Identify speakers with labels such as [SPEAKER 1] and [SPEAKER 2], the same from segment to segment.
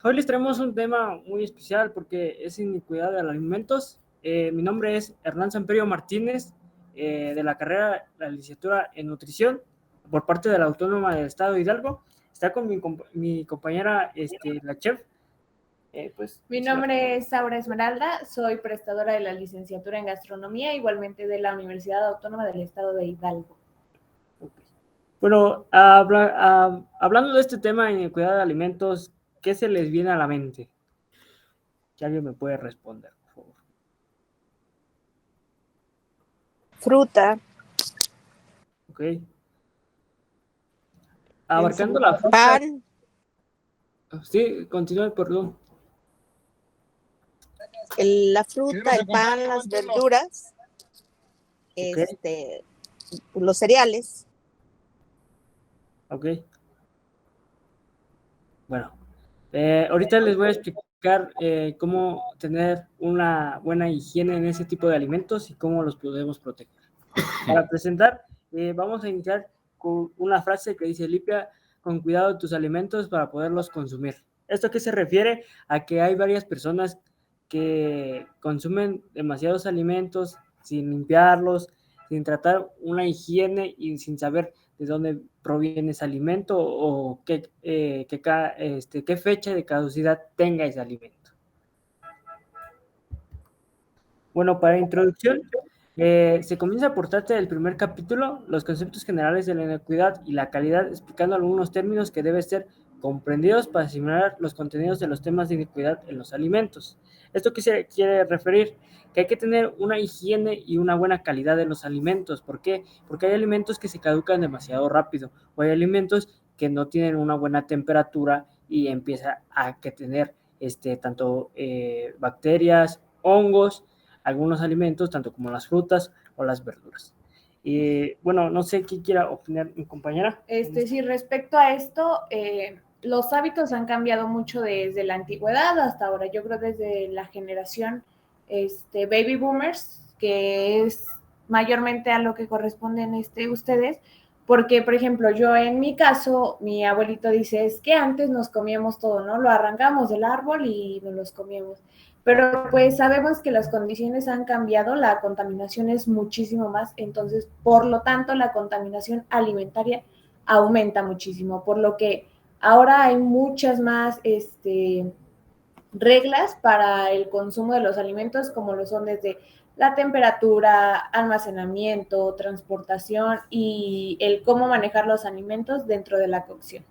[SPEAKER 1] Hoy les traemos un tema muy especial porque es iniquidad de los alimentos. Mi nombre es Hernán Samperio Martínez, de la carrera, la licenciatura en nutrición, por parte de la Autónoma del Estado de Hidalgo. Está con mi compañera, la chef.
[SPEAKER 2] Mi nombre es Saura Esmeralda, soy prestadora de la licenciatura en gastronomía, igualmente de la Universidad Autónoma del Estado de Hidalgo.
[SPEAKER 1] Okay. Bueno, hablando de este tema, iniquidad de alimentos, ¿qué se les viene a la mente? Si alguien me puede responder, por favor.
[SPEAKER 3] Fruta.
[SPEAKER 1] Ok. Abarcando la fruta.
[SPEAKER 3] Pan.
[SPEAKER 1] Sí, continúe, perdón.
[SPEAKER 3] La fruta, el pan, las verduras,
[SPEAKER 1] Okay.
[SPEAKER 3] Los cereales.
[SPEAKER 1] Ok. Bueno, ahorita les voy a explicar cómo tener una buena higiene en ese tipo de alimentos y cómo los podemos proteger. Para presentar, vamos a iniciar con una frase que dice: limpia con cuidado tus alimentos para poderlos consumir. ¿Esto qué se refiere? A que hay varias personas que consumen demasiados alimentos sin limpiarlos, sin tratar una higiene y sin saber de dónde proviene ese alimento o qué fecha de caducidad tenga ese alimento. Bueno, para introducción, se comienza por tratar del primer capítulo, los conceptos generales de la inocuidad y la calidad, explicando algunos términos que deben ser comprendidos para asimilar los contenidos de los temas de inocuidad en los alimentos. ¿Esto qué se quiere referir? Que hay que tener una higiene y una buena calidad de los alimentos. ¿Por qué? Porque hay alimentos que se caducan demasiado rápido o hay alimentos que no tienen una buena temperatura y empieza a tener tanto bacterias, hongos, algunos alimentos, tanto como las frutas o las verduras. Bueno, no sé qué quiera opinar mi compañera.
[SPEAKER 2] Sí, respecto a esto, los hábitos han cambiado mucho desde la antigüedad hasta ahora. Yo creo desde la generación baby boomers, que es mayormente a lo que corresponden ustedes, porque, por ejemplo, yo en mi caso, mi abuelito dice, es que antes nos comíamos todo, ¿no? Lo arrancamos del árbol y nos los comíamos. Pero pues sabemos que las condiciones han cambiado, la contaminación es muchísimo más, entonces, por lo tanto, la contaminación alimentaria aumenta muchísimo, por lo que ahora hay muchas más reglas para el consumo de los alimentos, como lo son desde la temperatura, almacenamiento, transportación y el cómo manejar los alimentos dentro de la cocción.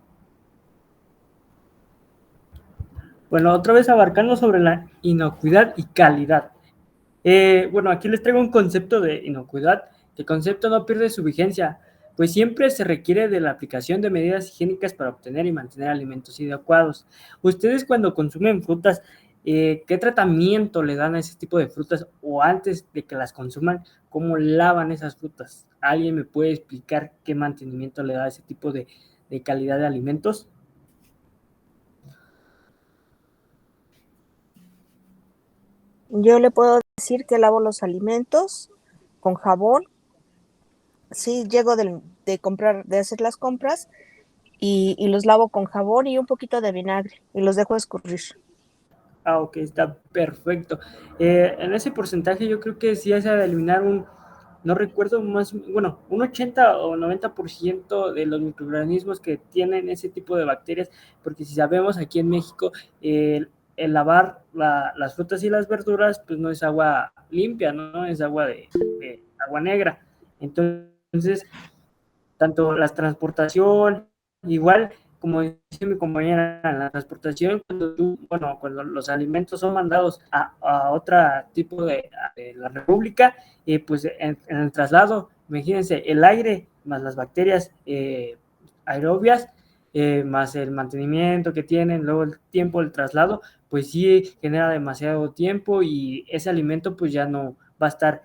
[SPEAKER 1] Bueno, otra vez abarcando sobre la inocuidad y calidad. Bueno, aquí les traigo un concepto de inocuidad. El concepto no pierde su vigencia, pues siempre se requiere de la aplicación de medidas higiénicas para obtener y mantener alimentos adecuados. Ustedes cuando consumen frutas, ¿qué tratamiento le dan a ese tipo de frutas? O antes de que las consuman, ¿cómo lavan esas frutas? ¿Alguien me puede explicar qué mantenimiento le da a ese tipo de calidad de alimentos?
[SPEAKER 3] Yo le puedo decir que lavo los alimentos con jabón. Sí, llego de hacer las compras y los lavo con jabón y un poquito de vinagre y los dejo escurrir.
[SPEAKER 1] Ah, ok, está perfecto. En ese porcentaje yo creo que sí se ha de eliminar no recuerdo más, bueno, un 80 o 90% de los microorganismos que tienen ese tipo de bacterias, porque si sabemos aquí en México, el lavar las frutas y las verduras, pues no es agua limpia, no es agua de agua negra. Entonces, tanto la transportación, igual como dice mi compañera, la transportación, cuando los alimentos son mandados a otro tipo de la República, pues en el traslado, imagínense, el aire más las bacterias aerobias, más el mantenimiento que tienen, luego el tiempo del traslado, pues sí genera demasiado tiempo y ese alimento pues ya no va a estar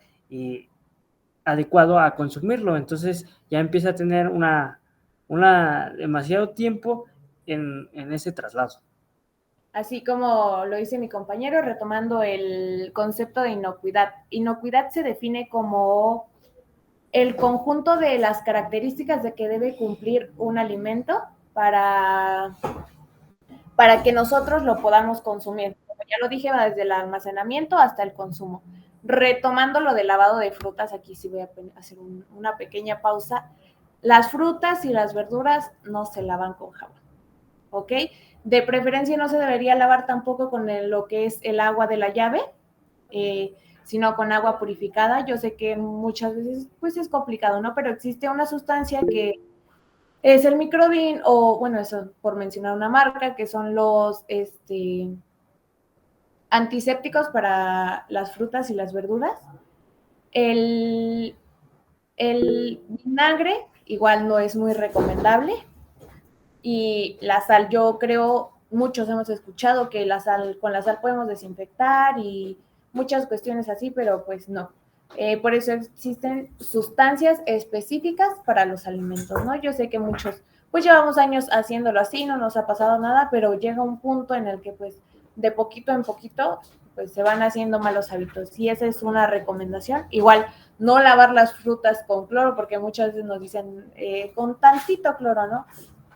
[SPEAKER 1] adecuado a consumirlo. Entonces ya empieza a tener demasiado tiempo en ese traslado.
[SPEAKER 2] Así como lo dice mi compañero, retomando el concepto de inocuidad. Inocuidad se define como el conjunto de las características de que debe cumplir un alimento para que nosotros lo podamos consumir. Como ya lo dije, va desde el almacenamiento hasta el consumo. Retomando lo del lavado de frutas, aquí sí voy a hacer una pequeña pausa. Las frutas y las verduras no se lavan con jabón, ¿ok? De preferencia no se debería lavar tampoco con lo que es el agua de la llave, sino con agua purificada. Yo sé que muchas veces pues es complicado, ¿no? Pero existe una sustancia que es el microdin, o bueno, eso por mencionar una marca, que son los antisépticos para las frutas y las verduras. El, el vinagre igual no es muy recomendable. Y la sal, yo creo, muchos hemos escuchado que con la sal podemos desinfectar y muchas cuestiones así, pero pues no. Por eso existen sustancias específicas para los alimentos, ¿no? Yo sé que muchos, pues llevamos años haciéndolo así, no nos ha pasado nada, pero llega un punto en el que pues de poquito en poquito pues se van haciendo malos hábitos y esa es una recomendación. Igual, no lavar las frutas con cloro, porque muchas veces nos dicen con tantito cloro, ¿no?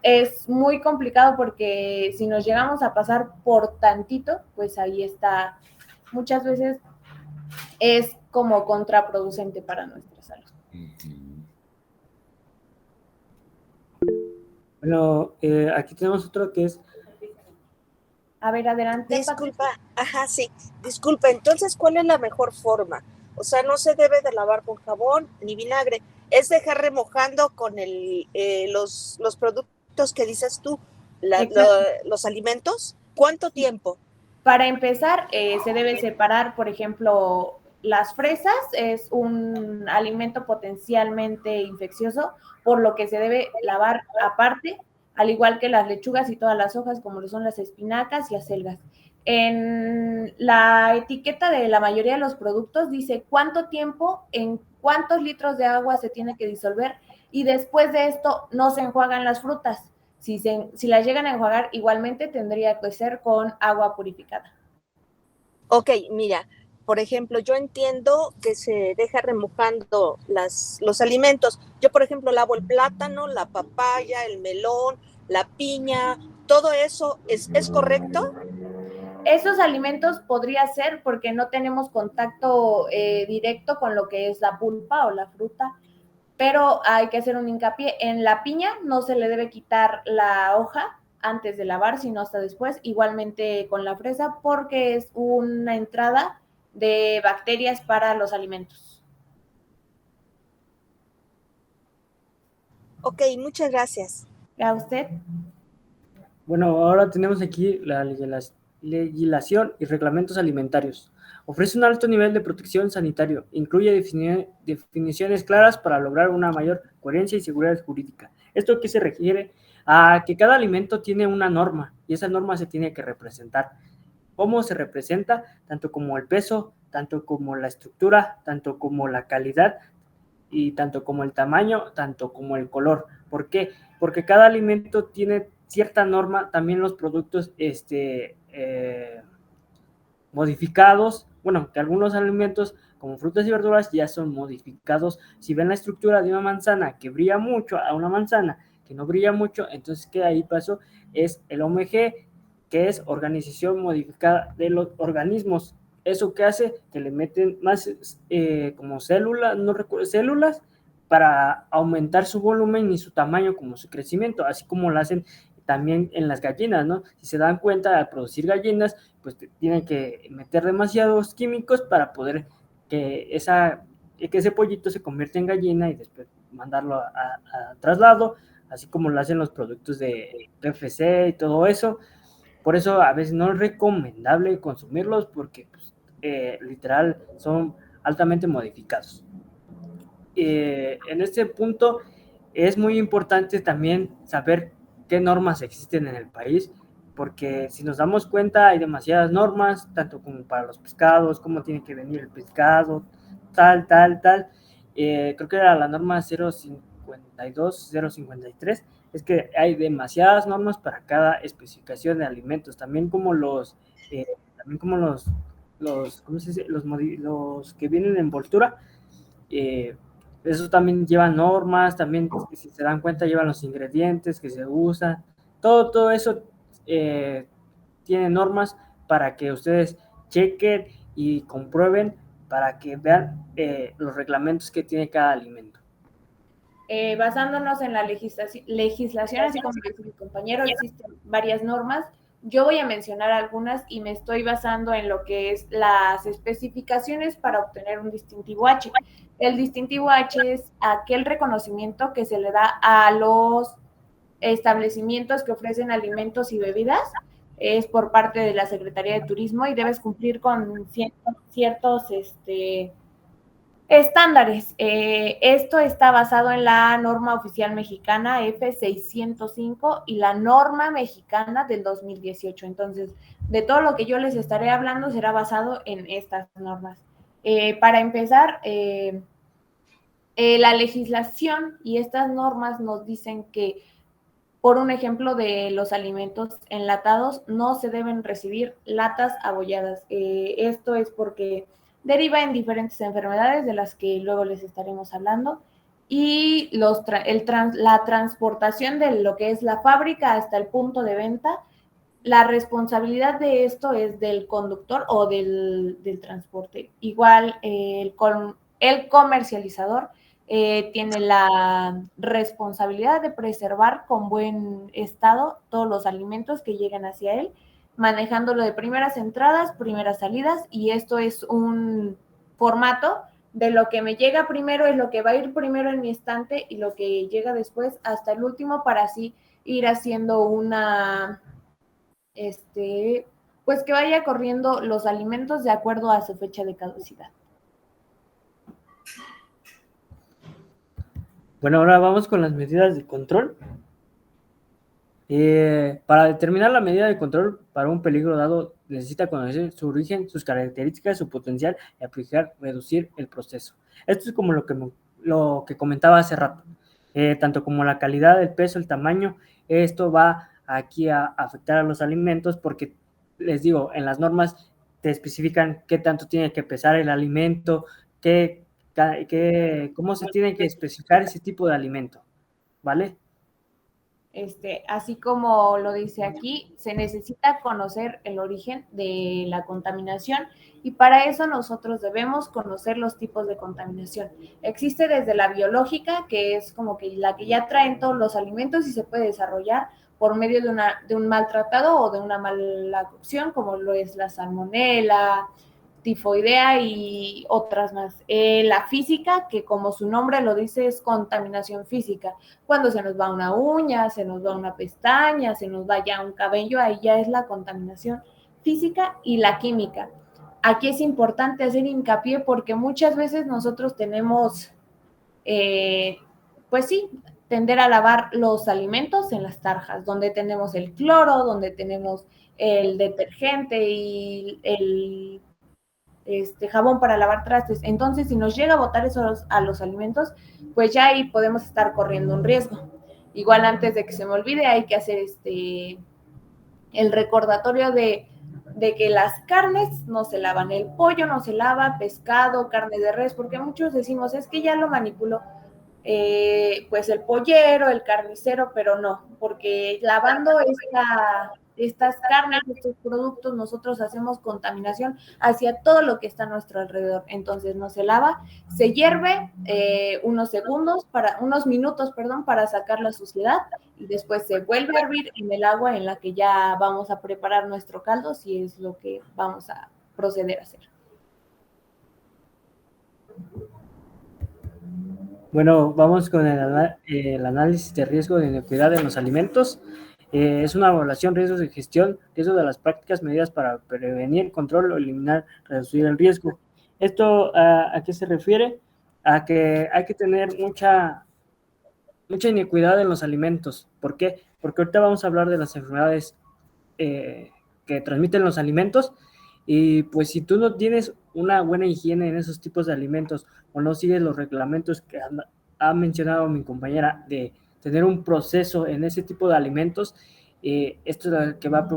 [SPEAKER 2] Es muy complicado porque si nos llegamos a pasar por tantito, pues ahí está, muchas veces es como contraproducente para nuestra salud.
[SPEAKER 1] Bueno, aquí tenemos otro que es...
[SPEAKER 2] A ver, adelante.
[SPEAKER 3] Disculpa, ajá, sí, disculpa, entonces, ¿cuál es la mejor forma? O sea, no se debe de lavar con jabón ni vinagre, es dejar remojando con los productos que dices tú, los alimentos. ¿Cuánto tiempo?
[SPEAKER 2] Para empezar, se debe separar, por ejemplo, las fresas es un alimento potencialmente infeccioso, por lo que se debe lavar aparte, al igual que las lechugas y todas las hojas, como lo son las espinacas y acelgas. En la etiqueta de la mayoría de los productos dice cuánto tiempo, en cuántos litros de agua se tiene que disolver y después de esto no se enjuagan las frutas. Si las llegan a enjuagar, igualmente tendría que ser con agua purificada.
[SPEAKER 3] Ok, mira, por ejemplo, yo entiendo que se deja remojando los alimentos. Yo, por ejemplo, lavo el plátano, la papaya, el melón, la piña, todo eso, ¿es correcto?
[SPEAKER 2] Esos alimentos podría ser porque no tenemos contacto directo con lo que es la pulpa o la fruta, pero hay que hacer un hincapié. En la piña no se le debe quitar la hoja antes de lavar, sino hasta después. Igualmente con la fresa, porque es una entrada de bacterias para los alimentos.
[SPEAKER 3] Ok, muchas gracias.
[SPEAKER 2] ¿A usted?
[SPEAKER 1] Bueno, ahora tenemos aquí la legislación y reglamentos alimentarios. Ofrece un alto nivel de protección sanitario, incluye definiciones claras para lograr una mayor coherencia y seguridad jurídica. ¿Esto qué se refiere? A que cada alimento tiene una norma y esa norma se tiene que representar. ¿Cómo se representa? Tanto como el peso, tanto como la estructura, tanto como la calidad y tanto como el tamaño, tanto como el color. ¿Por qué? Porque cada alimento tiene cierta norma, también los productos modificados, bueno, que algunos alimentos como frutas y verduras ya son modificados. Si ven la estructura de una manzana que brilla mucho a una manzana que no brilla mucho, entonces ¿qué ahí pasó? Es el OMG, que es Organización Modificada de los Organismos. ¿Eso qué hace? Que le meten más como células, no recuerdo, células para aumentar su volumen y su tamaño como su crecimiento, así como lo hacen también en las gallinas, ¿no? Si se dan cuenta, al producir gallinas, pues tienen que meter demasiados químicos para poder que ese pollito se convierta en gallina y después mandarlo a traslado, así como lo hacen los productos de PFC y todo eso. Por eso a veces no es recomendable consumirlos porque pues, literal son altamente modificados. En este punto es muy importante también saber qué normas existen en el país, porque si nos damos cuenta hay demasiadas normas, tanto como para los pescados, cómo tiene que venir el pescado, tal. Creo que era la norma 052, 053, es que hay demasiadas normas para cada especificación de alimentos, también como ¿cómo se dice? Los que vienen en envoltura, eso también lleva normas, también si se dan cuenta llevan los ingredientes que se usan, todo eso tiene normas para que ustedes chequen y comprueben, para que vean los reglamentos que tiene cada alimento.
[SPEAKER 2] Basándonos en la legislación, así como dice mi compañero, existen varias normas. Yo voy a mencionar algunas y me estoy basando en lo que es las especificaciones para obtener un distintivo H. El distintivo H es aquel reconocimiento que se le da a los establecimientos que ofrecen alimentos y bebidas. Es por parte de la Secretaría de Turismo y debes cumplir con ciertos estándares. Esto está basado en la norma oficial mexicana F605 y la norma mexicana del 2018. Entonces, de todo lo que yo les estaré hablando será basado en estas normas. Para empezar, la legislación y estas normas nos dicen que, por un ejemplo de los alimentos enlatados, no se deben recibir latas abolladas. Esto es porque deriva en diferentes enfermedades de las que luego les estaremos hablando, y la transportación de lo que es la fábrica hasta el punto de venta. La responsabilidad de esto es del conductor o del transporte. Igual el comercializador tiene la responsabilidad de preservar con buen estado todos los alimentos que lleguen hacia él, manejándolo de primeras entradas, primeras salidas, y esto es un formato de lo que me llega primero es lo que va a ir primero en mi estante y lo que llega después hasta el último, para así ir haciendo una, pues que vaya corriendo los alimentos de acuerdo a su fecha de caducidad.
[SPEAKER 1] Bueno, ahora vamos con las medidas de control. Para determinar la medida de control para un peligro dado, necesita conocer su origen, sus características, su potencial y aplicar, reducir el proceso. Esto es como lo que comentaba hace rato. Tanto como la calidad, el peso, el tamaño, esto va aquí a afectar a los alimentos, porque les digo, en las normas te especifican qué tanto tiene que pesar el alimento, cómo se tiene que especificar ese tipo de alimento, ¿vale?
[SPEAKER 2] Así como lo dice aquí, se necesita conocer el origen de la contaminación, y para eso nosotros debemos conocer los tipos de contaminación. Existe desde la biológica, que es como que la que ya traen todos los alimentos y se puede desarrollar por medio de un maltratado o de una mala cocción, como lo es la salmonela, tifoidea y otras más. La física, que como su nombre lo dice, es contaminación física. Cuando se nos va una uña, se nos va una pestaña, se nos va ya un cabello, ahí ya es la contaminación física. Y la química. Aquí es importante hacer hincapié porque muchas veces nosotros tenemos, pues sí, tender a lavar los alimentos en las tarjas, donde tenemos el cloro, donde tenemos el detergente y el jabón para lavar trastes. Entonces, si nos llega a botar eso a los alimentos, pues ya ahí podemos estar corriendo un riesgo. Igual, antes de que se me olvide, hay que hacer el recordatorio de que las carnes no se lavan, el pollo no se lava, pescado, carne de res, porque muchos decimos, es que ya lo manipuló, pues el pollero, el carnicero, pero no, porque lavando estas carnes, estos productos, nosotros hacemos contaminación hacia todo lo que está a nuestro alrededor. Entonces no se lava, se hierve unos minutos, para sacar la suciedad, y después se vuelve a hervir en el agua en la que ya vamos a preparar nuestro caldo, si es lo que vamos a proceder a hacer.
[SPEAKER 1] Bueno, vamos con el análisis de riesgo de inocuidad en los alimentos. Es una evaluación, riesgos de gestión, riesgo de las prácticas, medidas para prevenir, control o eliminar, reducir el riesgo. ¿Esto a qué se refiere? A que hay que tener mucha inocuidad en los alimentos. ¿Por qué? Porque ahorita vamos a hablar de las enfermedades que transmiten los alimentos, y pues si tú no tienes una buena higiene en esos tipos de alimentos o no sigues los reglamentos que ha mencionado mi compañera de tener un proceso en ese tipo de alimentos, esto es lo que va a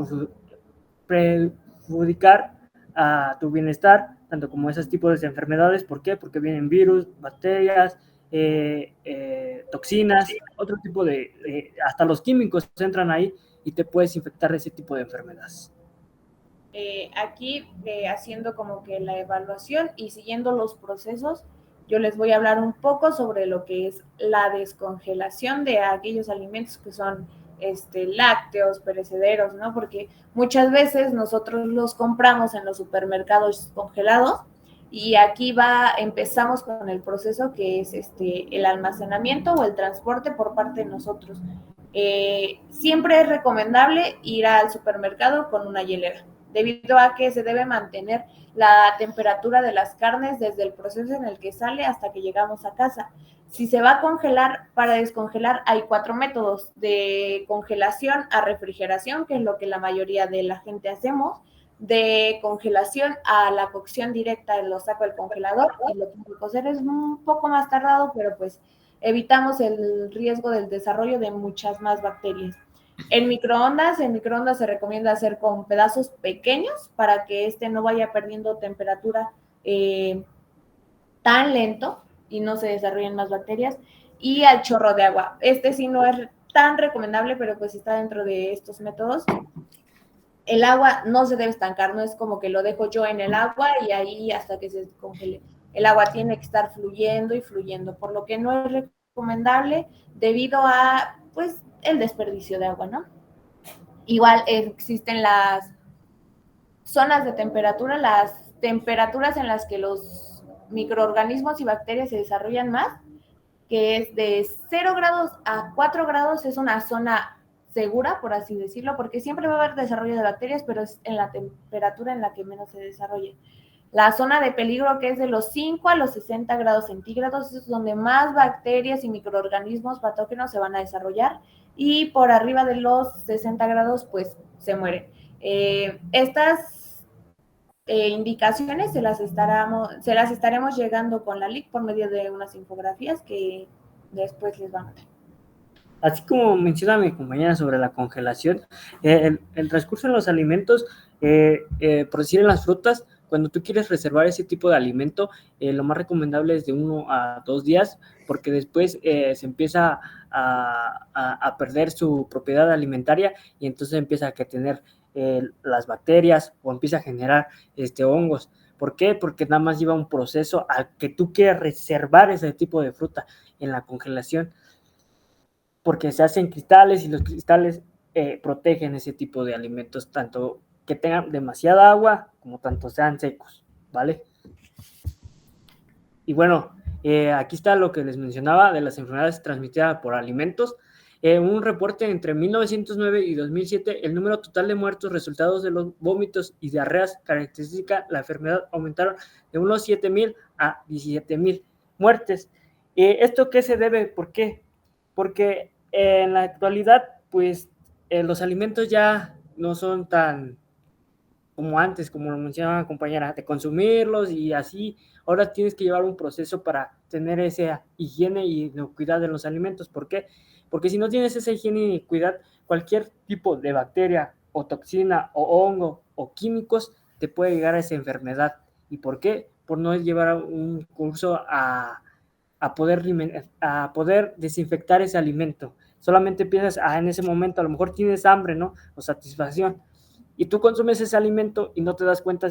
[SPEAKER 1] perjudicar a tu bienestar, tanto como esos tipos de enfermedades. ¿Por qué? Porque vienen virus, bacterias, toxinas, otro tipo hasta los químicos entran ahí, y te puedes infectar de ese tipo de enfermedades.
[SPEAKER 2] Aquí haciendo como que la evaluación y siguiendo los procesos, yo les voy a hablar un poco sobre lo que es la descongelación de aquellos alimentos que son lácteos, perecederos, ¿no? Porque muchas veces nosotros los compramos en los supermercados congelados y aquí empezamos con el proceso que es el almacenamiento o el transporte por parte de nosotros. Siempre es recomendable ir al supermercado con una hielera, debido a que se debe mantener la temperatura de las carnes desde el proceso en el que sale hasta que llegamos a casa. Si se va a congelar, para descongelar hay 4 métodos: de congelación a refrigeración, que es lo que la mayoría de la gente hacemos; de congelación a la cocción directa, lo saco del congelador y lo pongo a cocer. Es un poco más tardado, pero pues evitamos el riesgo del desarrollo de muchas más bacterias. En microondas se recomienda hacer con pedazos pequeños para que no vaya perdiendo temperatura tan lento y no se desarrollen más bacterias. Y al chorro de agua. Sí no es tan recomendable, pero pues está dentro de estos métodos. El agua no se debe estancar, no es como que lo dejo yo en el agua y ahí hasta que se congele. El agua tiene que estar fluyendo y fluyendo, por lo que no es recomendable debido a, pues, el desperdicio de agua, ¿no? Igual existen las zonas de temperatura, las temperaturas en las que los microorganismos y bacterias se desarrollan más, que es de 0 grados a 4 grados, es una zona segura, por así decirlo, porque siempre va a haber desarrollo de bacterias, pero es en la temperatura en la que menos se desarrolla. La zona de peligro, que es de los 5 a los 60 grados centígrados, es donde más bacterias y microorganismos patógenos se van a desarrollar, y por arriba de los 60 grados, pues, se mueren. Estas indicaciones se las estaremos llegando con la LIC por medio de unas infografías que después les van a dar.
[SPEAKER 1] Así como menciona mi compañera sobre la congelación, el transcurso en los alimentos, por decir en las frutas, cuando tú quieres reservar ese tipo de alimento, lo más recomendable es de 1 a 2 días, porque después se empieza a perder su propiedad alimentaria y entonces empieza a tener las bacterias o empieza a generar hongos. ¿Por qué? Porque nada más lleva un proceso a que tú quieras reservar ese tipo de fruta en la congelación, porque se hacen cristales y los cristales protegen ese tipo de alimentos, tanto que tengan demasiada agua como tanto sean secos, ¿vale? Y bueno, aquí está lo que les mencionaba de las enfermedades transmitidas por alimentos. Un reporte entre 1909 y 2007, el número total de muertos resultados de los vómitos y diarreas características de la enfermedad aumentaron de unos 7,000 a 17,000 muertes. ¿Esto qué se debe? ¿Por qué? Porque en la actualidad, pues, los alimentos ya no son tan como antes, como lo mencionaba la compañera, de consumirlos y así. Ahora tienes que llevar un proceso para tener esa higiene y inocuidad de los alimentos. ¿Por qué? Porque si no tienes esa higiene y inocuidad, cualquier tipo de bacteria o toxina o hongo o químicos te puede llegar a esa enfermedad. ¿Y por qué? Por no llevar un curso a poder desinfectar ese alimento. Solamente piensas, en ese momento a lo mejor tienes hambre, ¿no? O satisfacción. Y tú consumes ese alimento y no te das cuenta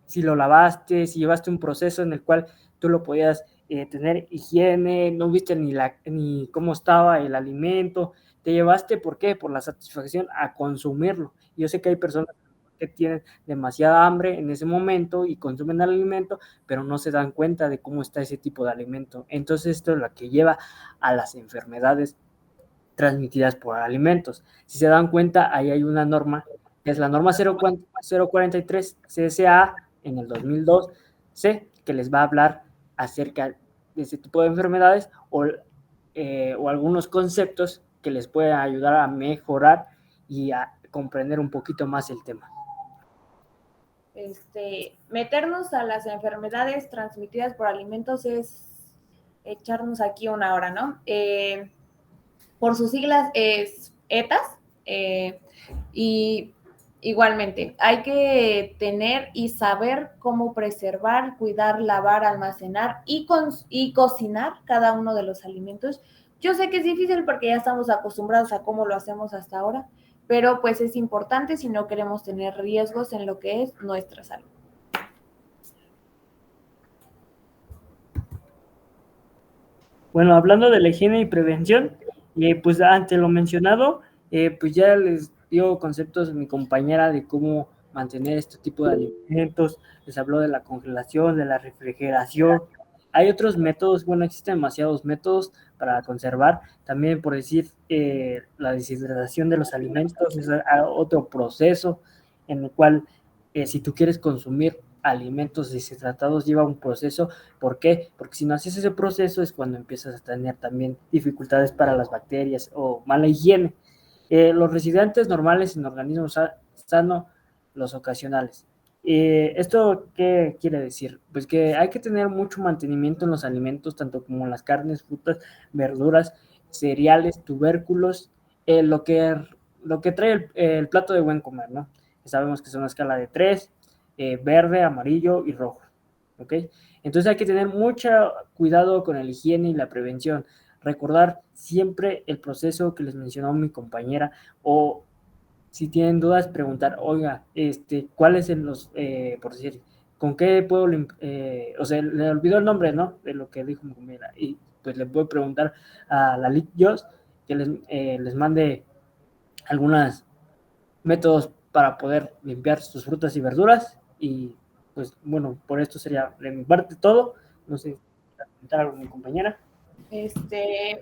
[SPEAKER 1] si lo lavaste, si llevaste un proceso en el cual tú lo podías tener higiene, no viste ni cómo estaba el alimento, te llevaste, ¿por qué? Por la satisfacción a consumirlo. Yo sé que hay personas que tienen demasiada hambre en ese momento y consumen el alimento, pero no se dan cuenta de cómo está ese tipo de alimento. Entonces esto es lo que lleva a las enfermedades transmitidas por alimentos. Si se dan cuenta, ahí hay una norma, que es la norma 043 CSA en el 2002C, que les va a hablar acerca de ese tipo de enfermedades o algunos conceptos que les pueden ayudar a mejorar y a comprender un poquito más el tema.
[SPEAKER 2] Meternos a las enfermedades transmitidas por alimentos es echarnos aquí una hora, ¿no? Por sus siglas es ETAS, y igualmente hay que tener y saber cómo preservar, cuidar, lavar, almacenar y cocinar cada uno de los alimentos. Yo sé que es difícil porque ya estamos acostumbrados a cómo lo hacemos hasta ahora, pero pues es importante si no queremos tener riesgos en lo que es nuestra salud.
[SPEAKER 1] Bueno, hablando de la higiene y prevención, pues ante lo mencionado, pues ya les dio conceptos mi compañera de cómo mantener este tipo de alimentos, les habló de la congelación, de la refrigeración. Hay otros métodos, bueno, existen demasiados métodos para conservar. También, por decir, la deshidratación de los alimentos es otro proceso en el cual, si tú quieres consumir alimentos deshidratados, lleva un proceso. ¿Por qué? Porque si no haces ese proceso es cuando empiezas a tener también dificultades para las bacterias o mala higiene. Los residentes normales en organismos sanos, los ocasionales. ¿Esto qué quiere decir? Pues que hay que tener mucho mantenimiento en los alimentos, tanto como en las carnes, frutas, verduras, cereales, tubérculos, lo que trae el plato de buen comer, ¿no? Sabemos que es una escala de 3, verde, amarillo y rojo, ¿ok? Entonces hay que tener mucho cuidado con el higiene y la prevención. Recordar siempre el proceso que les mencionó mi compañera, o si tienen dudas, preguntar, oiga, ¿cuáles en los, por decir, con qué puedo, o sea, le olvidó el nombre, ¿no? De lo que dijo mi compañera, y pues le puedo preguntar a la Lic Jos que les mande algunos métodos para poder limpiar sus frutas y verduras. Y pues bueno, por esto sería de mi parte todo. No sé, comentar algo mi compañera.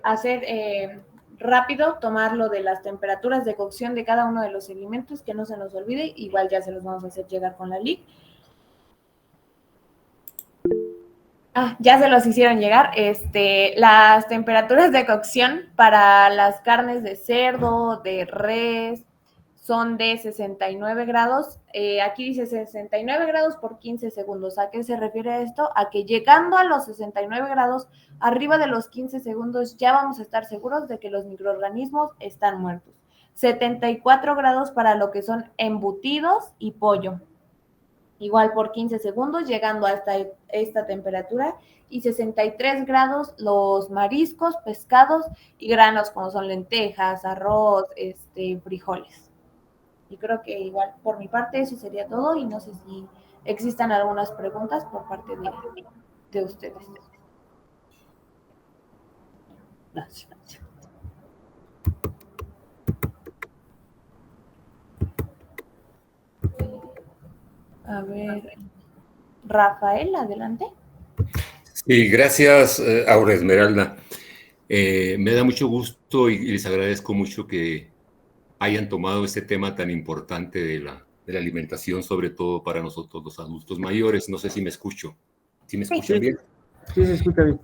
[SPEAKER 2] Hacer rápido, tomarlo de las temperaturas de cocción de cada uno de los alimentos, que no se nos olvide, igual ya se los vamos a hacer llegar con la LIC. Ya se los hicieron llegar. Las temperaturas de cocción para las carnes de cerdo, de res, son de 69 grados. Aquí dice 69 grados por 15 segundos. ¿A qué se refiere esto? A que llegando a los 69 grados, arriba de los 15 segundos, ya vamos a estar seguros de que los microorganismos están muertos. 74 grados para lo que son embutidos y pollo. Igual por 15 segundos, llegando hasta esta temperatura, y 63 grados los mariscos, pescados y granos como son lentejas, arroz, frijoles. Y creo que igual por mi parte eso sería todo, y no sé si existan algunas preguntas por parte de ustedes.
[SPEAKER 1] Gracias.
[SPEAKER 2] A ver, Rafael, adelante.
[SPEAKER 4] Sí, gracias, Aura Esmeralda. Me da mucho gusto y les agradezco mucho que hayan tomado este tema tan importante de la alimentación, sobre todo para nosotros los adultos mayores. No sé si me escucho. ¿Sí me escuchan bien?
[SPEAKER 1] Sí, se escucha bien.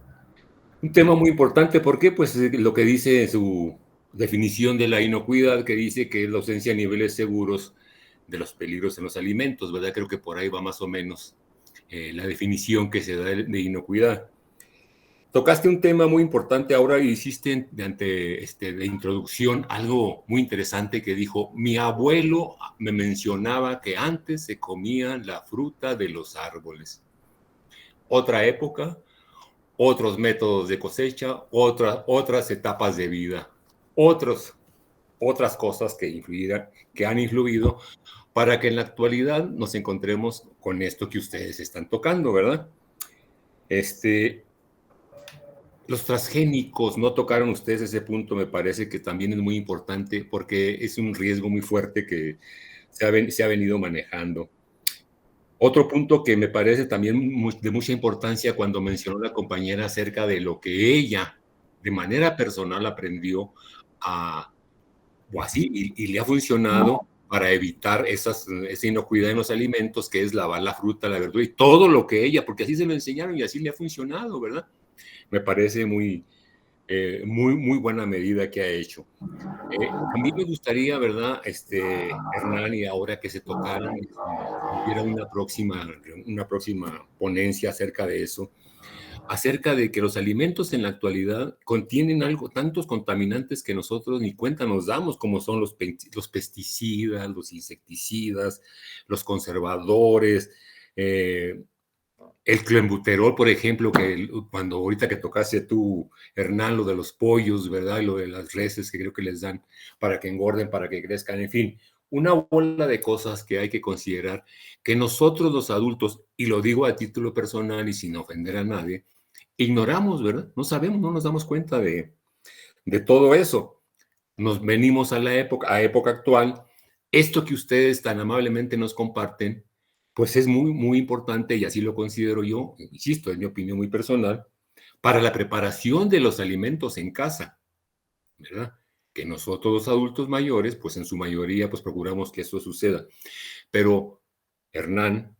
[SPEAKER 4] Un tema muy importante, ¿por qué? Pues lo que dice en su definición de la inocuidad, que dice que es la ausencia de niveles seguros de los peligros en los alimentos, ¿verdad? Creo que por ahí va más o menos la definición que se da de inocuidad. Tocaste un tema muy importante ahora y hiciste de introducción algo muy interesante que dijo, mi abuelo me mencionaba que antes se comían la fruta de los árboles. Otra época, otros métodos de cosecha, otras etapas de vida, otras cosas que han influido para que en la actualidad nos encontremos con esto que ustedes están tocando, ¿verdad? Los transgénicos, no tocaron ustedes ese punto, me parece que también es muy importante porque es un riesgo muy fuerte que se ha venido manejando. Otro punto que me parece también de mucha importancia cuando mencionó la compañera acerca de lo que ella de manera personal aprendió o así, y le ha funcionado para evitar esa inocuidad en los alimentos, que es lavar la fruta, la verdura y todo lo que ella, porque así se lo enseñaron y así le ha funcionado, ¿verdad? Me parece muy buena medida que ha hecho. A mí me gustaría, ¿verdad, Hernán, y ahora que se tocaran, hubiera una próxima ponencia acerca de eso, acerca de que los alimentos en la actualidad contienen tantos contaminantes que nosotros ni cuenta nos damos, como son los pesticidas, los insecticidas, los conservadores, El clenbuterol, por ejemplo, que cuando ahorita que tocaste tú, Hernán, lo de los pollos, ¿verdad? Y lo de las reses que creo que les dan para que engorden, para que crezcan, en fin, una bola de cosas que hay que considerar que nosotros los adultos, y lo digo a título personal y sin ofender a nadie, ignoramos, ¿verdad? No sabemos, no nos damos cuenta de todo eso. Nos venimos a época actual. Esto que ustedes tan amablemente nos comparten, pues es muy, muy importante y así lo considero yo, insisto, es mi opinión muy personal, para la preparación de los alimentos en casa, ¿verdad? Que nosotros los adultos mayores, pues en su mayoría, pues procuramos que eso suceda. Pero, Hernán,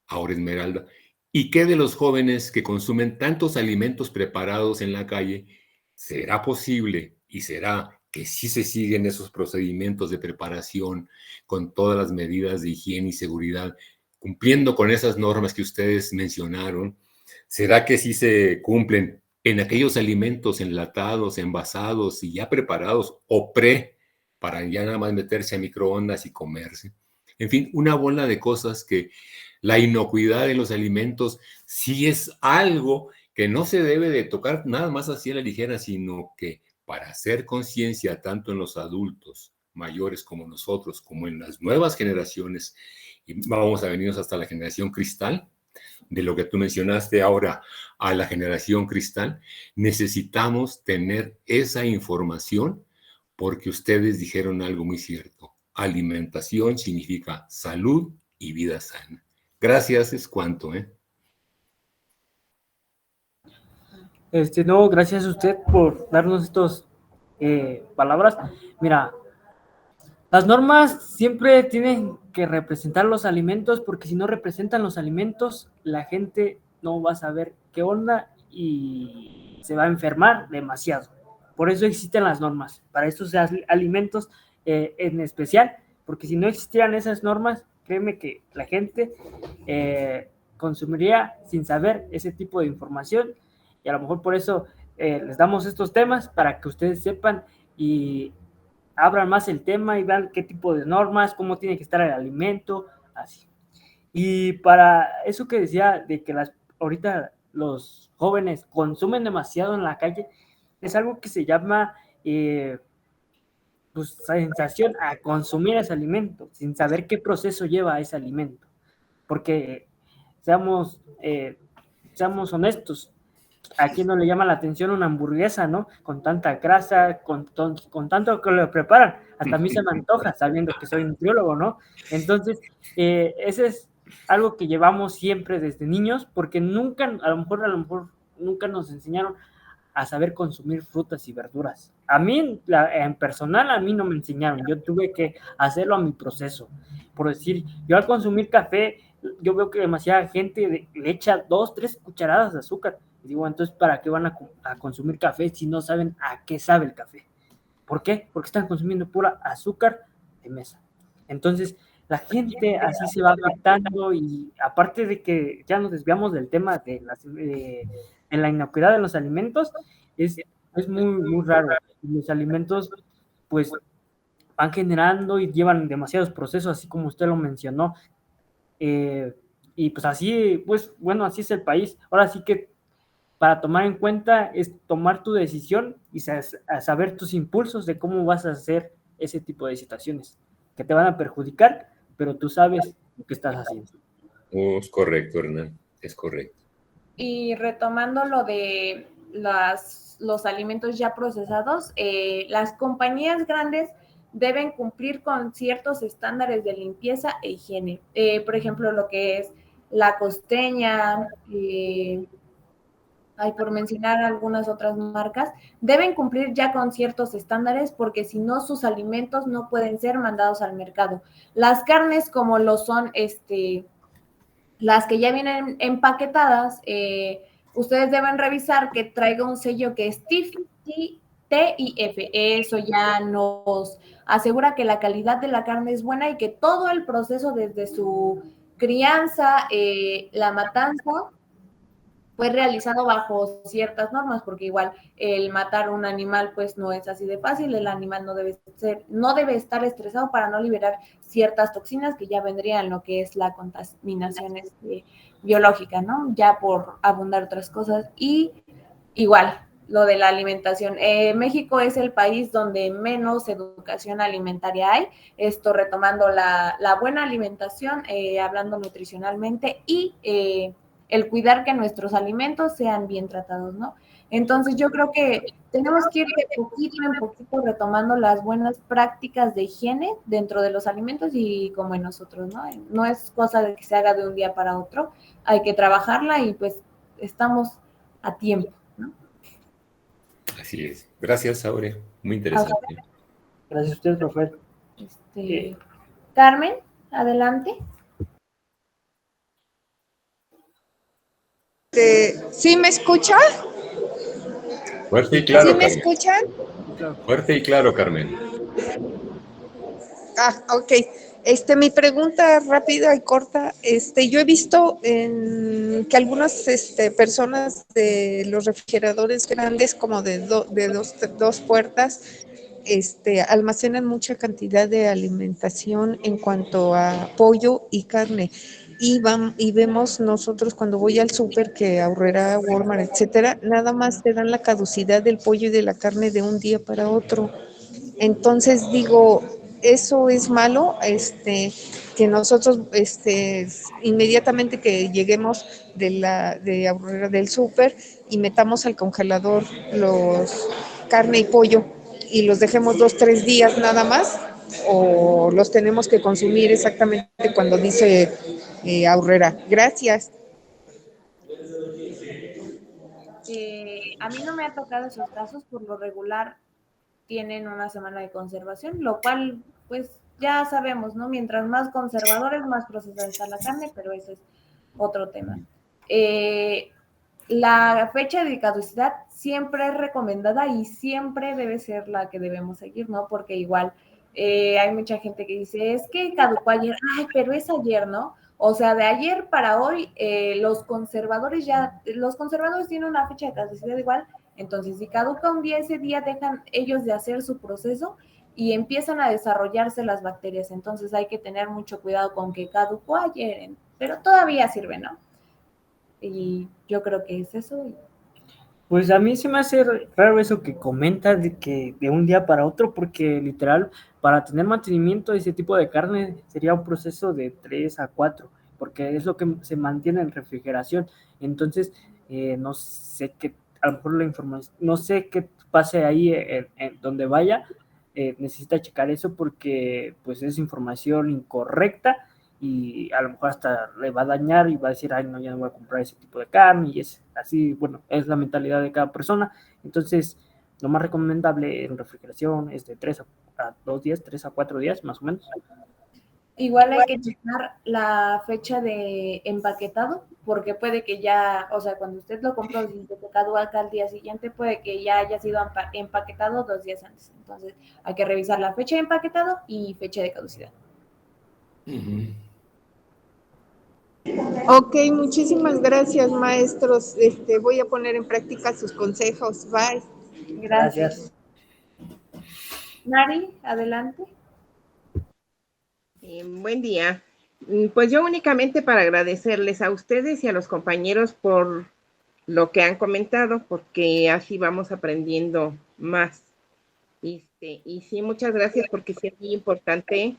[SPEAKER 4] ahora Esmeralda, ¿y qué de los jóvenes que consumen tantos alimentos preparados en la calle? ¿Será posible y será que sí se siguen esos procedimientos de preparación con todas las medidas de higiene y seguridad, cumpliendo con esas normas que ustedes mencionaron? ¿Será que sí se cumplen en aquellos alimentos enlatados, envasados y ya preparados o para ya nada más meterse a microondas y comerse? En fin, una bola de cosas que la inocuidad de los alimentos sí es algo que no se debe de tocar nada más así a la ligera, sino que para hacer conciencia tanto en los adultos mayores como nosotros, como en las nuevas generaciones, y vamos a venirnos hasta la generación cristal, de lo que tú mencionaste ahora a la generación cristal, necesitamos tener esa información porque ustedes dijeron algo muy cierto. Alimentación significa salud y vida sana. Gracias, es cuanto, ¿eh?
[SPEAKER 1] No, gracias a usted por darnos estas palabras. Mira, las normas siempre tienen que representar los alimentos, porque si no representan los alimentos, la gente no va a saber qué onda y se va a enfermar demasiado. Por eso existen las normas, para estos alimentos en especial, porque si no existieran esas normas, créeme que la gente consumiría sin saber ese tipo de información, y a lo mejor por eso les damos estos temas para que ustedes sepan y abran más el tema y vean qué tipo de normas, cómo tiene que estar el alimento, así. Y para eso que decía de que ahorita los jóvenes consumen demasiado en la calle, es algo que se llama pues, sensación a consumir ese alimento, sin saber qué proceso lleva ese alimento. Porque seamos honestos, ¿a quién no le llama la atención una hamburguesa, no? Con tanta grasa, con tanto que lo preparan. Hasta a mí se me antoja, sabiendo que soy nutriólogo, ¿no? Entonces, ese es algo que llevamos siempre desde niños, porque nunca, a lo mejor, nunca nos enseñaron a saber consumir frutas y verduras. A mí, en personal, a mí no me enseñaron. Yo tuve que hacerlo a mi proceso. Por decir, yo al consumir café, yo veo que demasiada gente le echa 2, 3 cucharadas de azúcar. Y digo, entonces, ¿para qué van a consumir café si no saben a qué sabe el café? ¿Por qué? Porque están consumiendo pura azúcar de mesa. Entonces, la gente así se va afectando, y aparte de que ya nos desviamos del tema de en la inocuidad de los alimentos, es muy, muy raro. Los alimentos, pues, van generando y llevan demasiados procesos, así como usted lo mencionó. Y pues así, pues, bueno, así es el país. Ahora sí que para tomar en cuenta es tomar tu decisión y saber tus impulsos de cómo vas a hacer ese tipo de situaciones que te van a perjudicar, pero tú sabes lo que estás haciendo.
[SPEAKER 4] Es correcto, Hernán, es correcto.
[SPEAKER 2] Y retomando lo de los alimentos ya procesados, las compañías grandes deben cumplir con ciertos estándares de limpieza e higiene. Por ejemplo, lo que es la Costeña, por mencionar algunas otras marcas, deben cumplir ya con ciertos estándares, porque si no, sus alimentos no pueden ser mandados al mercado. Las carnes, como lo son las que ya vienen empaquetadas, ustedes deben revisar que traiga un sello que es TIF. Eso ya nos asegura que la calidad de la carne es buena y que todo el proceso desde su crianza, la matanza pues realizado bajo ciertas normas, porque igual el matar un animal pues no es así de fácil, el animal no debe estar estresado para no liberar ciertas toxinas que ya vendrían lo que es la contaminación biológica, ¿no? Ya por abundar otras cosas. Y igual, lo de la alimentación. México es el país donde menos educación alimentaria hay, esto retomando la buena alimentación, hablando nutricionalmente, y el cuidar que nuestros alimentos sean bien tratados, ¿no? Entonces yo creo que tenemos que ir de poquito en poquito retomando las buenas prácticas de higiene dentro de los alimentos y como en nosotros, ¿no? No es cosa de que se haga de un día para otro, hay que trabajarla y pues estamos a tiempo, ¿no?
[SPEAKER 4] Así es. Gracias, Aurea. Muy
[SPEAKER 2] Ahora,
[SPEAKER 4] interesante.
[SPEAKER 1] Gracias a usted, profe.
[SPEAKER 2] Carmen, adelante.
[SPEAKER 5] ¿Sí me escucha?
[SPEAKER 4] Fuerte y
[SPEAKER 5] ¿Sí
[SPEAKER 4] claro,
[SPEAKER 5] me
[SPEAKER 4] Carmen.
[SPEAKER 5] escuchan?
[SPEAKER 4] Fuerte y claro, Carmen.
[SPEAKER 5] Ok. Mi pregunta rápida y corta. Yo he visto que algunas personas de los refrigeradores grandes, como de dos puertas, almacenan mucha cantidad de alimentación en cuanto a pollo y carne. Y vemos nosotros cuando voy al súper que Aurrera, Walmart, etcétera, nada más te dan la caducidad del pollo y de la carne de un día para otro. Entonces digo, eso es malo, que nosotros, inmediatamente que lleguemos del súper y metamos al congelador los carne y pollo y los dejemos 2, 3 días nada más, o los tenemos que consumir exactamente cuando dice Aurrera. Gracias.
[SPEAKER 2] A mí no me ha tocado esos casos, por lo regular tienen una semana de conservación, lo cual pues ya sabemos, ¿no? Mientras más conservadores, más procesada está la carne, pero ese es otro tema. La fecha de caducidad siempre es recomendada y siempre debe ser la que debemos seguir, ¿no? Porque igual hay mucha gente que dice, es que caducó ayer, ay, pero es ayer, ¿no? O sea, de ayer para hoy, los conservadores tienen una fecha de caducidad igual, entonces si caduca un día, ese día dejan ellos de hacer su proceso y empiezan a desarrollarse las bacterias, entonces hay que tener mucho cuidado con que caducó ayer, pero todavía sirve, ¿no? Y yo creo que es eso.
[SPEAKER 1] Pues a mí se me hace raro eso que comentas de que de un día para otro, porque literal, para tener mantenimiento de ese tipo de carne sería un proceso de 3 a 4, porque es lo que se mantiene en refrigeración. Entonces, no sé qué, a lo mejor la información, no sé qué pase ahí en donde vaya, necesita checar eso porque pues es información incorrecta y a lo mejor hasta le va a dañar y va a decir, ay, no, ya no voy a comprar ese tipo de carne, y es así, bueno, es la mentalidad de cada persona. Entonces, lo más recomendable en refrigeración es de 3 a 2 días, 3 a 4 días, más o menos.
[SPEAKER 2] Igual hay que checar la fecha de empaquetado, porque puede que ya, o sea, cuando usted lo compró y se caduca al día siguiente, puede que ya haya sido empaquetado 2 días antes. Entonces, hay que revisar la fecha de empaquetado y fecha de caducidad.
[SPEAKER 5] Ok, muchísimas gracias, maestros. Voy a poner en práctica sus consejos. Bye.
[SPEAKER 2] Gracias. Mari, adelante.
[SPEAKER 6] Buen día. Pues yo únicamente para agradecerles a ustedes y a los compañeros por lo que han comentado, porque así vamos aprendiendo más. Y sí, muchas gracias, porque sí es muy importante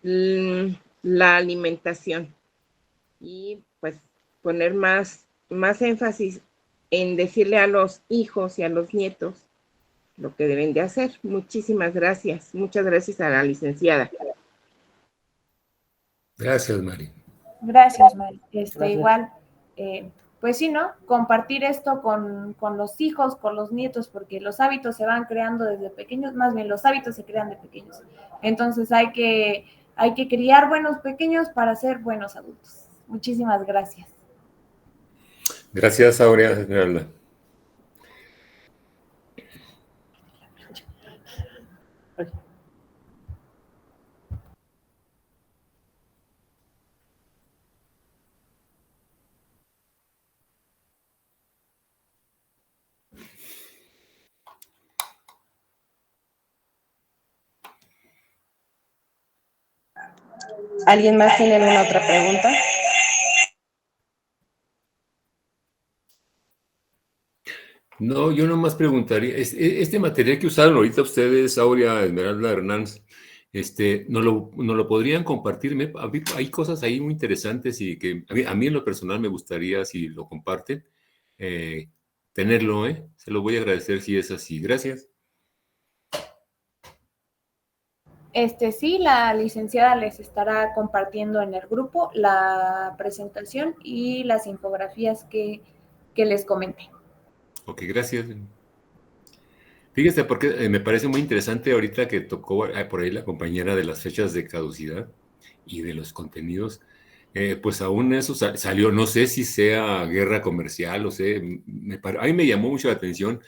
[SPEAKER 6] la alimentación y pues poner más énfasis en decirle a los hijos y a los nietos lo que deben de hacer. Muchísimas gracias. Muchas gracias a la licenciada.
[SPEAKER 4] Gracias, Mari.
[SPEAKER 2] Gracias, Mari.
[SPEAKER 1] Gracias.
[SPEAKER 2] Igual, pues sí, ¿no? Compartir esto con los hijos, con los nietos, porque los hábitos se van creando desde pequeños, más bien los hábitos se crean de pequeños. Entonces hay que criar buenos pequeños para ser buenos adultos. Muchísimas gracias.
[SPEAKER 4] Gracias, Aurea Esmeralda.
[SPEAKER 7] ¿Alguien más tiene alguna otra pregunta?
[SPEAKER 4] No, yo nomás preguntaría, este material que usaron ahorita ustedes, Aurea, Esmeralda, Hernández, ¿no lo podrían compartirme? Hay cosas ahí muy interesantes y que a mí en lo personal me gustaría, si lo comparten, eh, tenerlo, ¿eh? Se lo voy a agradecer si es así. Gracias.
[SPEAKER 2] Sí, la licenciada les estará compartiendo en el grupo la presentación y las infografías que les comenté.
[SPEAKER 4] Ok, gracias. Fíjese, porque me parece muy interesante ahorita que tocó por ahí la compañera de las fechas de caducidad y de los contenidos. Pues aún eso salió, no sé si sea guerra comercial, o sé, a mí me llamó mucho la atención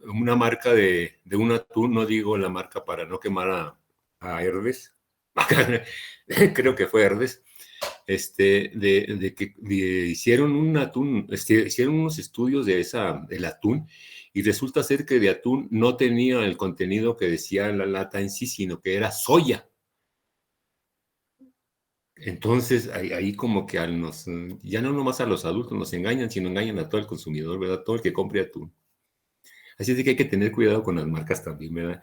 [SPEAKER 4] una marca de un atún, no digo la marca para no quemar a Herdes, creo que fue Herdes, de que hicieron un atún, hicieron unos estudios del atún, y resulta ser que de atún no tenía el contenido que decía la lata en sí, sino que era soya. Entonces, ahí como que ya no nomás a los adultos nos engañan, sino engañan a todo el consumidor, ¿verdad? Todo el que compre atún. Así es de que hay que tener cuidado con las marcas también, ¿verdad?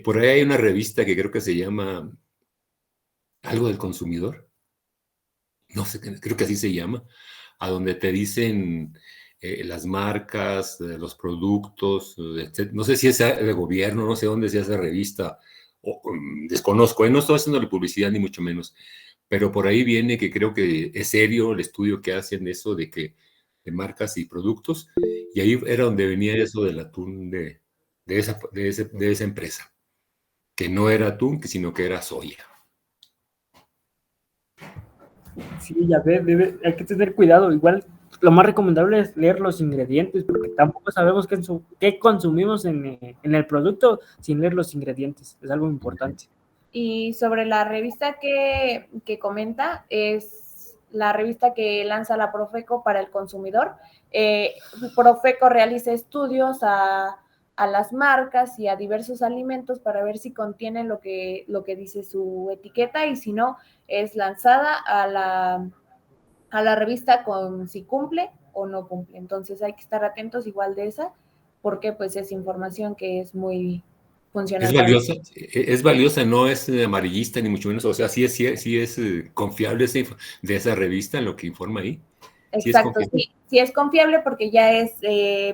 [SPEAKER 4] Por ahí hay una revista que creo que se llama Algo del Consumidor. No sé, creo que así se llama, a donde te dicen las marcas, los productos, no sé si es de gobierno, no sé dónde sea esa revista, desconozco, no estoy haciendo publicidad ni mucho menos, pero por ahí viene que creo que es serio el estudio que hacen eso de marcas y productos, y ahí era donde venía eso del atún de esa empresa, que no era atún, sino que era soya.
[SPEAKER 1] Sí, ya ves, hay que tener cuidado. Igual, lo más recomendable es leer los ingredientes, porque tampoco sabemos qué consumimos en el producto sin leer los ingredientes. Es algo importante.
[SPEAKER 2] Y sobre la revista que comenta, es la revista que lanza la Profeco para el consumidor. Profeco realiza estudios a las marcas y a diversos alimentos para ver si contienen lo que dice su etiqueta, y si no, es lanzada a la revista con si cumple o no cumple. Entonces hay que estar atentos igual de esa, porque pues es información que es muy funcional.
[SPEAKER 4] Es valiosa, no es amarillista ni mucho menos, o sea, sí es confiable de esa revista, lo que informa ahí.
[SPEAKER 2] Exacto, sí es confiable porque ya es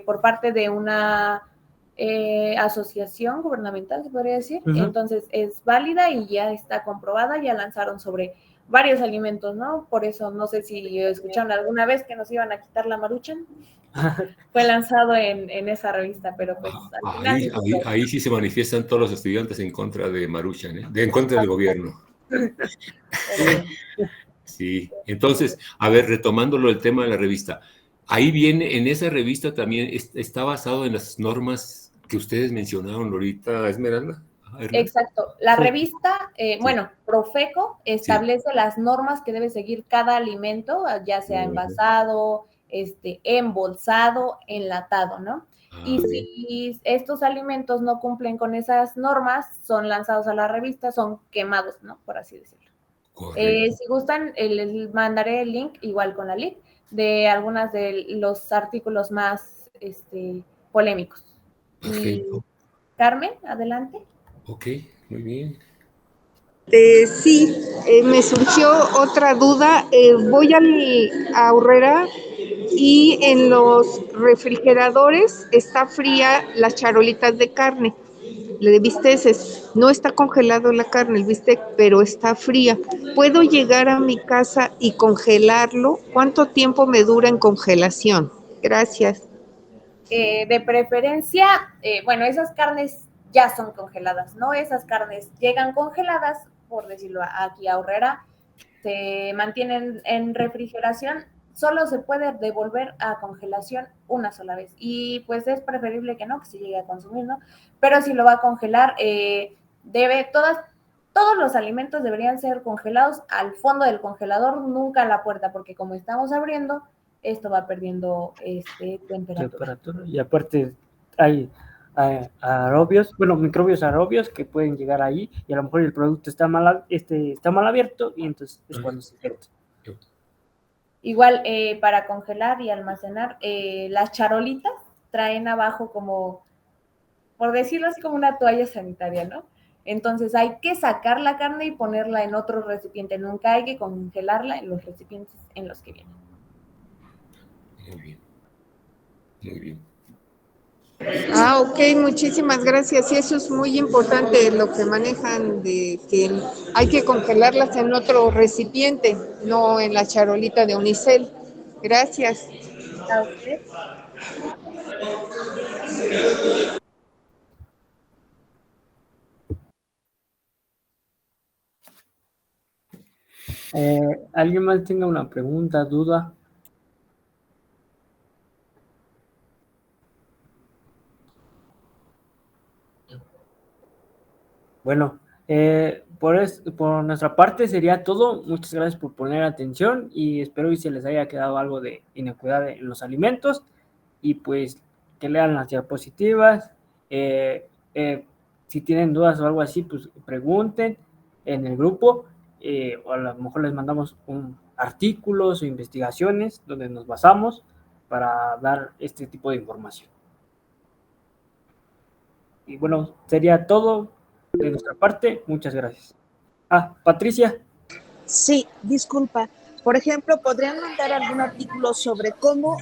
[SPEAKER 2] por parte de una asociación gubernamental, se podría decir. Uh-huh. Entonces es válida y ya está comprobada, ya lanzaron sobre varios alimentos, ¿no? Por eso, no sé si escucharon alguna vez que nos iban a quitar la Maruchan. Fue lanzado en esa revista, pero pues al final...
[SPEAKER 4] Ahí sí se manifiestan todos los estudiantes en contra de Maruchan, en contra del gobierno. Sí, entonces, a ver, retomándolo el tema de la revista, ahí viene, en esa revista también está basado en las normas que ustedes mencionaron ahorita, Esmeralda.
[SPEAKER 2] Exacto, la revista, bueno, Profeco establece las normas que debe seguir cada alimento, ya sea envasado, embolsado, enlatado, ¿no? Y si estos alimentos no cumplen con esas normas, son lanzados a la revista, son quemados, ¿no? Por así decirlo. Si gustan, les mandaré el link, igual con la link, de algunas de los artículos más polémicos.
[SPEAKER 4] Perfecto.
[SPEAKER 2] Y, Carmen, adelante.
[SPEAKER 4] Ok, muy bien.
[SPEAKER 5] Sí, me surgió otra duda. Voy a Aurrera y en los refrigeradores está fría las charolitas de carne. El bistec no está congelado la carne, el bistec, pero está fría. ¿Puedo llegar a mi casa y congelarlo? ¿Cuánto tiempo me dura en congelación? Gracias.
[SPEAKER 2] De preferencia, bueno, esas carnes ya son congeladas, ¿no? Esas carnes llegan congeladas, por decirlo aquí a Aurrera, se mantienen en refrigeración, solo se puede devolver a congelación una sola vez, y pues es preferible que no, que se llegue a consumir, ¿no? Pero si lo va a congelar, todos los alimentos deberían ser congelados al fondo del congelador, nunca a la puerta, porque como estamos abriendo, esto va perdiendo temperatura.
[SPEAKER 1] Y aparte hay aerobios, bueno, microbios aerobios que pueden llegar ahí y a lo mejor el producto está mal abierto y entonces es cuando se infecta.
[SPEAKER 2] Igual, para congelar y almacenar, las charolitas traen abajo como, por decirlo así, como una toalla sanitaria, ¿no? Entonces hay que sacar la carne y ponerla en otro recipiente. Nunca hay que congelarla en los recipientes en los que vienen.
[SPEAKER 4] Muy bien. Muy bien.
[SPEAKER 5] Ah, ok, muchísimas gracias. Y eso es muy importante lo que manejan de que hay que congelarlas en otro recipiente, no en la charolita de unicel. Gracias.
[SPEAKER 2] ¿A usted?
[SPEAKER 1] ¿Alguien más tenga una pregunta, duda? Bueno, por nuestra parte sería todo. Muchas gracias por poner atención y espero que se les haya quedado algo de inocuidad en los alimentos y pues que lean las diapositivas. Eh, eh, si tienen dudas o algo así, pues pregunten en el grupo o a lo mejor les mandamos artículos o investigaciones donde nos basamos para dar este tipo de información. Y bueno, sería todo de nuestra parte. Muchas gracias. Patricia.
[SPEAKER 3] Sí, disculpa. Por ejemplo, ¿podrían mandar algún artículo sobre cómo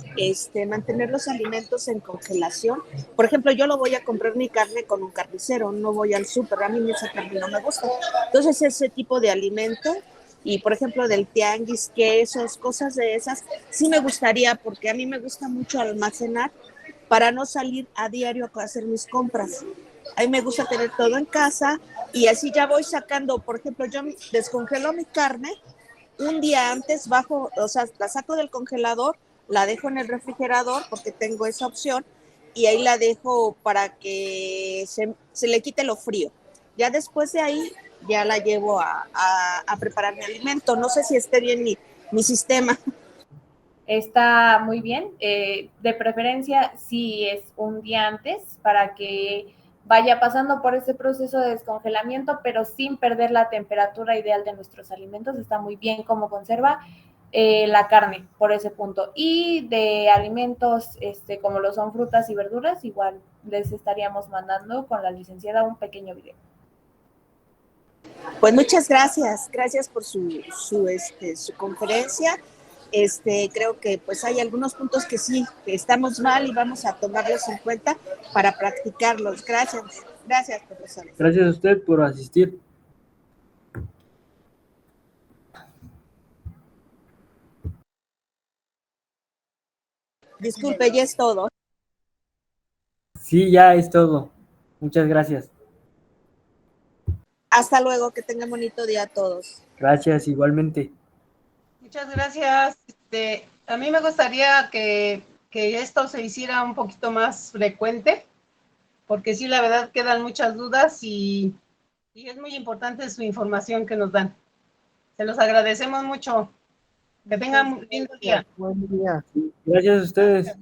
[SPEAKER 3] mantener los alimentos en congelación? Por ejemplo, yo lo voy a comprar mi carne con un carnicero, no voy al súper, a mí esa carne no me gusta. Entonces, ese tipo de alimento y, por ejemplo, del tianguis, quesos, cosas de esas, sí me gustaría porque a mí me gusta mucho almacenar para no salir a diario a hacer mis compras. A mí me gusta tener todo en casa y así ya voy sacando, por ejemplo, yo descongelo mi carne un día antes, bajo, o sea, la saco del congelador, la dejo en el refrigerador porque tengo esa opción y ahí la dejo para que se le quite lo frío. Ya después de ahí, ya la llevo a preparar mi alimento. No sé si esté bien mi sistema.
[SPEAKER 2] Está muy bien. De preferencia, si es un día antes para que vaya pasando por ese proceso de descongelamiento, pero sin perder la temperatura ideal de nuestros alimentos. Está muy bien como conserva la carne por ese punto. Y de alimentos como lo son frutas y verduras, igual les estaríamos mandando con la licenciada un pequeño video.
[SPEAKER 3] Pues muchas gracias. Gracias por su conferencia. Creo que pues hay algunos puntos que sí, que estamos mal y vamos a tomarlos en cuenta para practicarlos. Gracias, profesores.
[SPEAKER 1] Gracias a usted por asistir.
[SPEAKER 3] Disculpe, ya es todo.
[SPEAKER 1] Sí, ya es todo. Muchas gracias.
[SPEAKER 3] Hasta luego, que tengan bonito día a todos.
[SPEAKER 1] Gracias, igualmente.
[SPEAKER 8] Muchas gracias. A mí me gustaría que esto se hiciera un poquito más frecuente, porque sí, la verdad quedan muchas dudas y es muy importante su información que nos dan. Se los agradecemos mucho. Que tengan un lindo día.
[SPEAKER 1] Buen día. Gracias a ustedes.